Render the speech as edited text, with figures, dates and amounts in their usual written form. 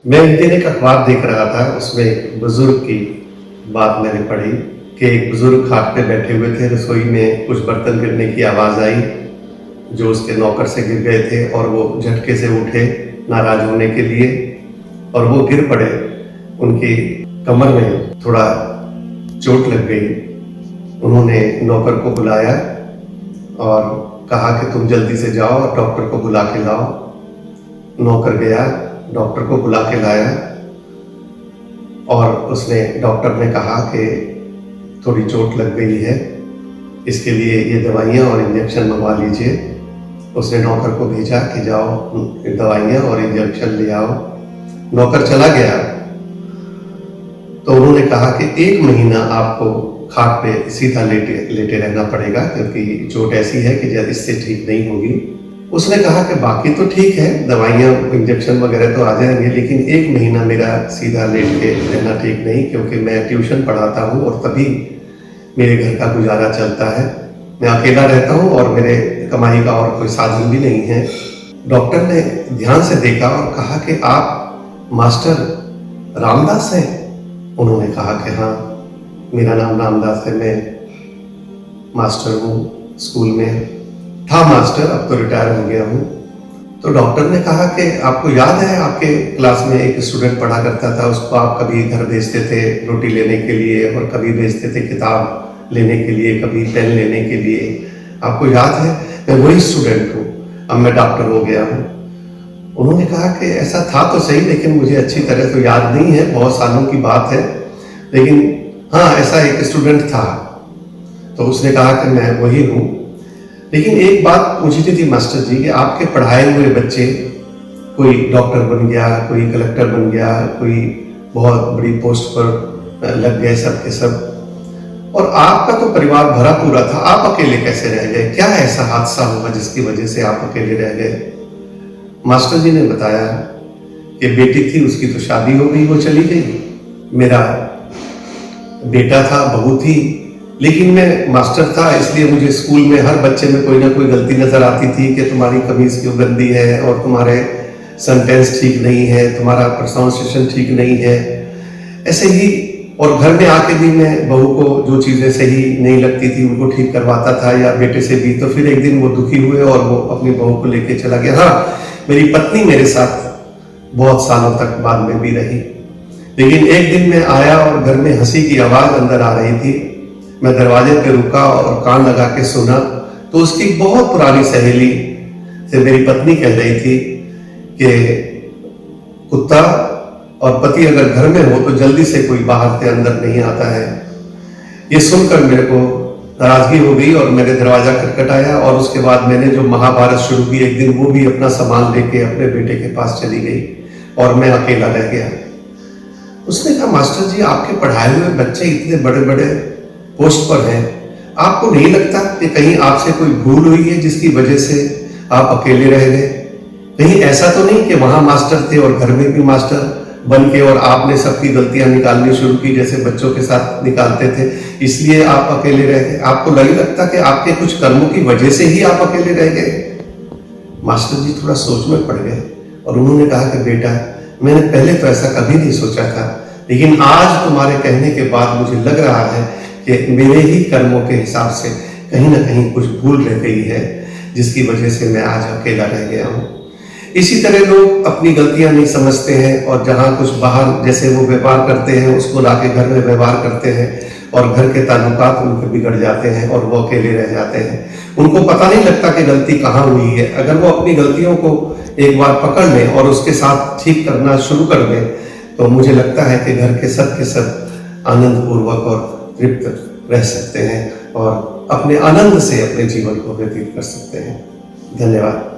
मैं एक दिन एक अखबार देख रहा था, उसमें एक बुजुर्ग की बात मैंने पढ़ी कि एक बुजुर्ग खाट पे बैठे हुए थे, रसोई में कुछ बर्तन गिरने की आवाज़ आई जो उसके नौकर से गिर गए थे और वो झटके से उठे नाराज होने के लिए और वो गिर पड़े। उनकी कमर में थोड़ा चोट लग गई। उन्होंने नौकर को बुलाया और कहा कि तुम जल्दी से जाओ और डॉक्टर को बुला के लाओ। नौकर गया, डॉक्टर को बुला के लाया और डॉक्टर ने कहा कि थोड़ी चोट लग गई है, इसके लिए ये दवाइयाँ और इंजेक्शन मंगवा लीजिए। उसने नौकर को भेजा कि जाओ दवाइयाँ और इंजेक्शन ले आओ। नौकर चला गया तो उन्होंने कहा कि 1 महीना आपको खाट पे सीधा लेटे रहना पड़ेगा क्योंकि चोट ऐसी है कि इससे ठीक नहीं होगी। उसने कहा कि बाकी तो ठीक है, दवाइयाँ इंजेक्शन वगैरह तो आ जाएंगे, लेकिन 1 महीना मेरा सीधा लेट के रहना ठीक नहीं, क्योंकि मैं ट्यूशन पढ़ाता हूँ और तभी मेरे घर का गुजारा चलता है। मैं अकेला रहता हूँ और मेरे कमाई का और कोई साधन भी नहीं है। डॉक्टर ने ध्यान से देखा और कहा कि आप मास्टर रामदास हैं? उन्होंने कहा कि हाँ, मेरा नाम रामदास है, मैं मास्टर हूँ, स्कूल में था मास्टर, अब तो रिटायर हो गया हूँ। तो डॉक्टर ने कहा कि आपको याद है आपके क्लास में एक स्टूडेंट पढ़ा करता था, उसको आप कभी घर भेजते थे रोटी लेने के लिए और कभी भेजते थे किताब लेने के लिए, कभी पेन लेने के लिए, आपको याद है? मैं वही स्टूडेंट हूँ, अब मैं डॉक्टर हो गया हूँ। उन्होंने कहा कि ऐसा था तो सही, लेकिन मुझे अच्छी तरह तो याद नहीं है, बहुत सालों की बात है, लेकिन हाँ ऐसा एक स्टूडेंट था। तो उसने कहा कि मैं वही हूँ। लेकिन एक बात पूछी थी मास्टर जी कि आपके पढ़ाए हुए बच्चे कोई डॉक्टर बन गया, कोई कलेक्टर बन गया, कोई बहुत बड़ी पोस्ट पर लग गए सब के सब, और आपका तो परिवार भरा पूरा था, आप अकेले कैसे रह गए? क्या ऐसा हादसा हुआ जिसकी वजह से आप अकेले रह गए? मास्टर जी ने बताया कि बेटी थी, उसकी तो शादी हो गई, वो चली गई। मेरा बेटा था, बहू थी, लेकिन मैं मास्टर था इसलिए मुझे स्कूल में हर बच्चे में कोई ना कोई गलती नजर आती थी कि तुम्हारी कमीज क्यों गंदी है और तुम्हारे सेंटेंस ठीक नहीं है, तुम्हारा प्रोनाउंसिएशन ठीक नहीं है, ऐसे ही। और घर में आके भी मैं बहू को जो चीजें सही नहीं लगती थी उनको ठीक करवाता था, या बेटे से भी। तो फिर एक दिन वो दुखी हुए और वो अपनी बहू को लेके चला गया। हाँ, मेरी पत्नी मेरे साथ बहुत सालों तक बाद में भी रही, लेकिन एक दिन मैं आया और घर में हंसी की आवाज अंदर आ रही थी। मैं दरवाजे पे रुका और कान लगा के सुना तो उसकी बहुत पुरानी सहेली से मेरी पत्नी कह रही थी कि कुत्ता और पति अगर घर में हो तो जल्दी से कोई बाहर से अंदर नहीं आता है। ये सुनकर मेरे को नाराजगी हो गई और मेरे दरवाजा खटखटाया, और उसके बाद मैंने जो महाभारत शुरू की, एक दिन वो भी अपना सामान लेके अपने बेटे के पास चली गई और मैं अकेला रह गया। उसने कहा, मास्टर जी आपके पढ़ाए हुए बच्चे इतने बड़े बड़े पोस्ट पर हैं, आपको नहीं लगता कि कहीं आपसे कोई भूल हुई है जिसकी वजह से आप अकेले रह गए? कहीं ऐसा तो नहीं कि वहां मास्टर थे और घर में भी मास्टर बन के और आपने सबकी गलतियां निकालनी शुरू की जैसे बच्चों के साथ निकालते थे, इसलिए आप अकेले रह गए? आपको नहीं लगता कि आपके कुछ कर्मों की वजह से ही आप अकेले रह गए? मास्टर जी थोड़ा सोच में पड़ गए और उन्होंने कहा कि बेटा, मैंने पहले तो ऐसा कभी नहीं सोचा था, लेकिन आज तुम्हारे कहने के बाद मुझे लग रहा है कि मेरे ही कर्मों के हिसाब से कहीं ना कहीं कुछ भूल रह गई है जिसकी वजह से मैं आज अकेला रह गया हूँ। इसी तरह लोग अपनी गलतियां नहीं समझते हैं और जहां कुछ बाहर जैसे वो व्यापार करते हैं उसको लाके घर में व्यवहार करते हैं और घर के ताल्लुकात उनके बिगड़ जाते हैं और वो अकेले रह जाते हैं। उनको पता नहीं लगता कि गलती कहाँ हुई है। अगर वो अपनी गलतियों को एक बार पकड़ लें और उसके साथ ठीक करना शुरू कर दें तो मुझे लगता है कि घर के सब आनंद पूर्वक और तृप्त रह सकते हैं और अपने आनंद से अपने जीवन को व्यतीत कर सकते हैं। धन्यवाद।